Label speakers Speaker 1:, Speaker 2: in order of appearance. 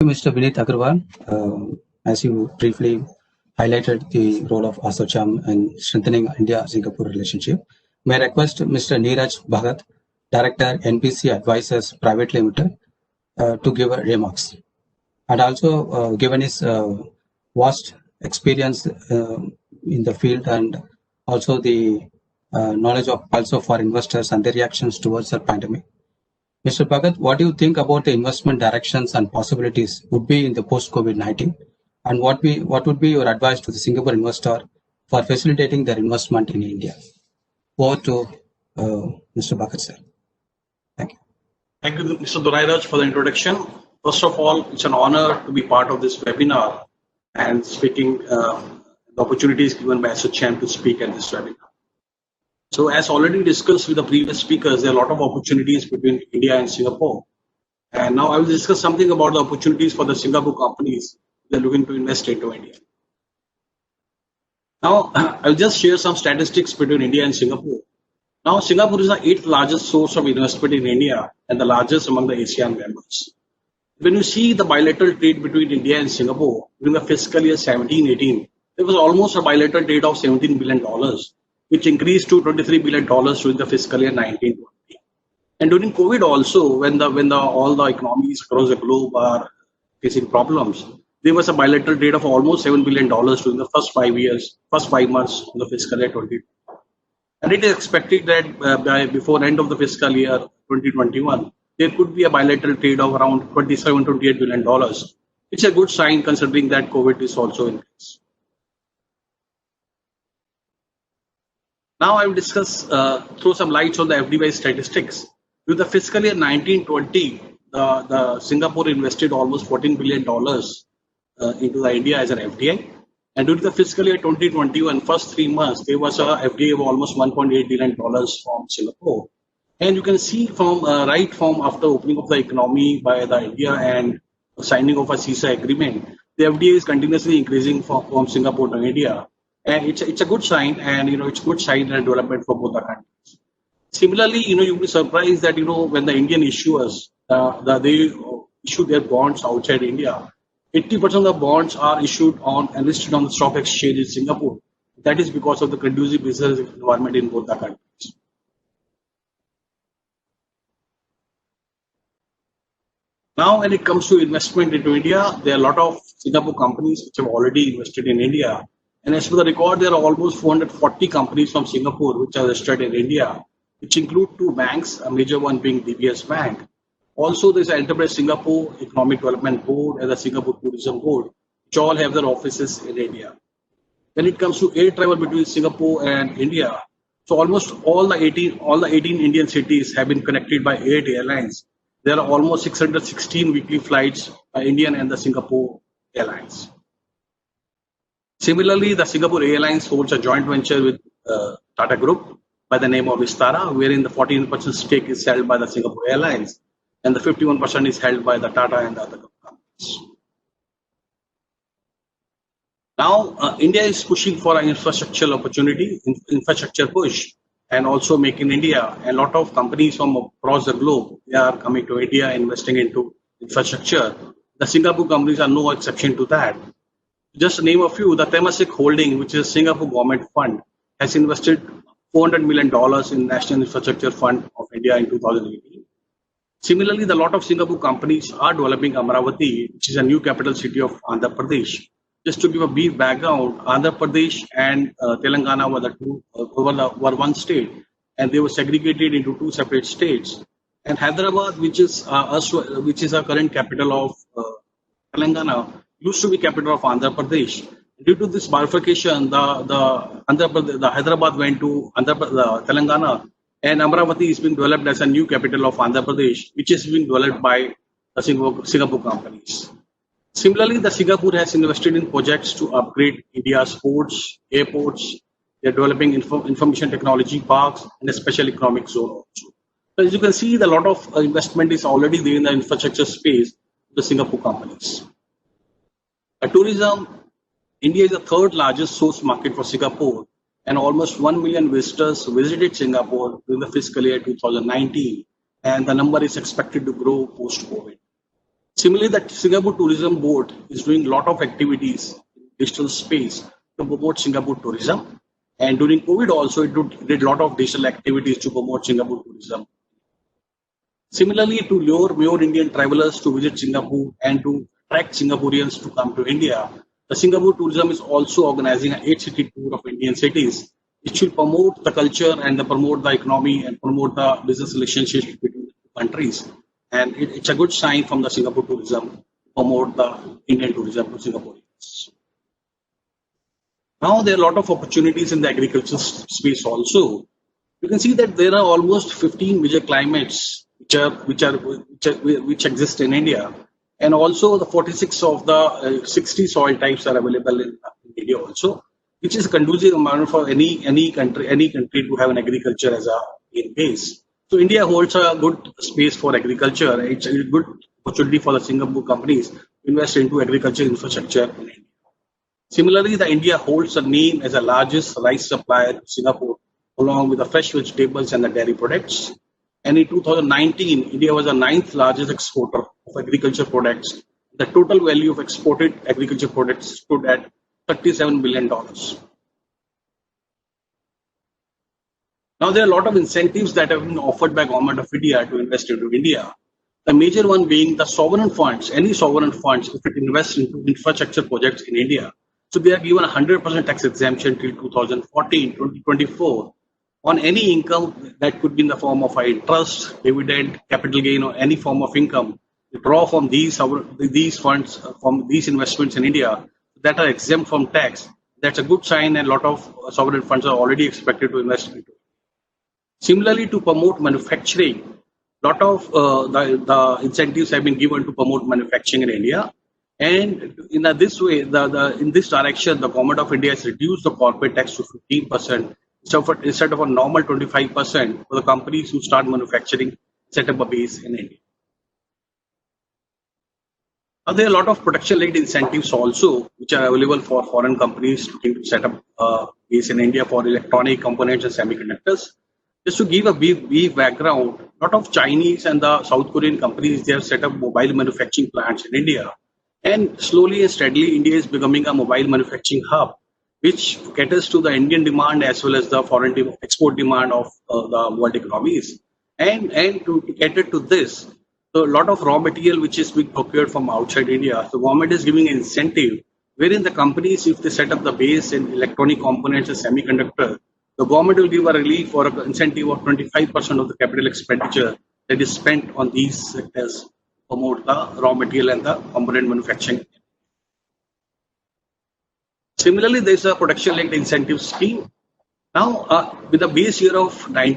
Speaker 1: Mr. Vineet Agarwal. As you briefly highlighted the role of ASSOCHAM in strengthening India-Singapore relationship, may I request Mr. Neeraj Bhagat, Director, NPC Advisors Private Limited, to give remarks. And also, given his vast experience in the field and also the knowledge of also for investors and their reactions towards the pandemic. Mr. Bhagat, what do you think about the investment directions and possibilities would be in the post-COVID-19? And what would be your advice to the Singapore investor for facilitating their investment in India? Over to Mr. Bhagat, sir. Thank you.
Speaker 2: Thank you, Mr. Dorairaj, for the introduction. First of all, it's an honor to be part of this webinar and speaking the opportunities given by ASSOCHAM to speak at this webinar. So as already discussed with the previous speakers, there are a lot of opportunities between India and Singapore. And now I will discuss something about the opportunities for the Singapore companies that are looking to invest into India. Now, I'll just share some statistics between India and Singapore. Now, Singapore is the 8th largest source of investment in India and the largest among the ASEAN members. When you see the bilateral trade between India and Singapore during the fiscal year 17-18, there was almost a bilateral trade of $17 billion, which increased to $23 billion during the fiscal year 19-20. And during COVID also, when all the economies across the globe are facing problems, there was a bilateral trade of almost $7 billion during the first 5 months of the fiscal year 2020. And it is expected that before end of the fiscal year 2021, there could be a bilateral trade of around $27-28 billion. It's a good sign considering that COVID is also in place. Now I will discuss, throw some lights on the FDI statistics. With the fiscal year 19-20, the Singapore invested almost $14 billion into the India as an FDI. And during the fiscal year 2021, first 3 months, there was a FDI of almost $1.8 billion from Singapore. And you can see from right from after opening of the economy by the India and signing of a CISA agreement, the FDI is continuously increasing from Singapore to India. And it's a good sign, and it's good sign and development for both the countries. Similarly, you'll be surprised that when the Indian issuers they issue their bonds outside India, 80% of the bonds are issued on and listed on the stock exchange in Singapore. That is because of the conducive business environment in both the countries. Now, when it comes to investment into India, there are a lot of Singapore companies which have already invested in India. And as per the record, there are almost 440 companies from Singapore which are registered in India, which include 2 banks, a major one being DBS Bank. Also, there's an Enterprise Singapore Economic Development Board and the Singapore Tourism Board, which all have their offices in India. When it comes to air travel between Singapore and India, so almost all the 18 Indian cities have been connected by 8 airlines. There are almost 616 weekly flights by Indian and the Singapore Airlines. Similarly, the Singapore Airlines holds a joint venture with Tata Group by the name of Vistara, wherein the 14% stake is held by the Singapore Airlines and the 51% is held by the Tata and the other companies. Now, India is pushing for an infrastructure opportunity, infrastructure push, and also Make in India. A lot of companies from across the globe, they are coming to India, investing into infrastructure. The Singapore companies are no exception to that. Just to name a few, the Temasek Holding, which is a Singapore government fund, has invested $400 million in National Infrastructure Fund of India in 2018. Similarly, a lot of Singapore companies are developing Amaravati, which is a new capital city of Andhra Pradesh. Just to give a brief background, Andhra Pradesh and Telangana were one state, and they were segregated into 2 separate states. And Hyderabad, which is our current capital of Telangana, used to be capital of Andhra Pradesh. Due to this bifurcation, the Hyderabad went to Telangana, and Amaravati is being developed as a new capital of Andhra Pradesh, which is being developed by the Singapore companies. Similarly, the Singapore has invested in projects to upgrade India's ports, airports. They are developing information technology parks and a special economic zone also. So as you can see, a lot of investment is already there in the infrastructure space, the Singapore companies. Tourism, India is the 3rd largest source market for Singapore, and almost 1 million visitors visited Singapore during the fiscal year 2019, and the number is expected to grow post-COVID. Similarly, the Singapore Tourism Board is doing a lot of activities in digital space to promote Singapore tourism. And during COVID also, it did a lot of digital activities to promote Singapore tourism. Similarly, to lure more Indian travelers to visit Singapore and to attract Singaporeans to come to India, the Singapore Tourism is also organizing an 8-city tour of Indian cities, which will promote the culture and promote the economy and promote the business relationships between the two countries. And it's a good sign from the Singapore Tourism to promote the Indian tourism to Singaporeans. Now there are a lot of opportunities in the agriculture space also. You can see that there are almost 15 major climates which exist in India, and also the 46 of the 60 soil types are available in India also, which is conducive environment for any country to have an agriculture as a main base. So India holds a good space for agriculture. It's a good opportunity for the Singapore companies to invest into agriculture infrastructure in India. Similarly, the India holds a name as the largest rice supplier to Singapore, along with the fresh vegetables and the dairy products. And in 2019, India was the 9th largest exporter of agriculture products. The total value of exported agriculture products stood at $37 billion. Now, there are a lot of incentives that have been offered by Government of India to invest into India. The major one being the sovereign funds. Any sovereign funds, if it invests into infrastructure projects in India, so they are given 100% tax exemption till 2024 on any income that could be in the form of interest, dividend, capital gain, or any form of income. They draw from these funds, from these investments in India that are exempt from tax. That's a good sign, and a lot of sovereign funds are already expected to invest into. Similarly, to promote manufacturing, a lot of the incentives have been given to promote manufacturing in India. And in this way, in this direction, the Government of India has reduced the corporate tax to 15%. Instead of a normal 25% for the companies who start manufacturing, set up a base in India. Now, there are a lot of production-linked incentives also, which are available for foreign companies looking to set up a base in India for electronic components and semiconductors. Just to give a brief background, a lot of Chinese and the South Korean companies, they have set up mobile manufacturing plants in India. And slowly and steadily, India is becoming a mobile manufacturing hub, which caters to the Indian demand as well as the foreign export demand of the world economies. And to cater to this, so a lot of raw material which is being procured from outside India, the government is giving an incentive wherein the companies, if they set up the base in electronic components and semiconductor, the government will give a relief or an incentive of 25% of the capital expenditure that is spent on these sectors to promote the raw material and the component manufacturing. Similarly, there is a production-linked incentive scheme. Now, with the base year of 19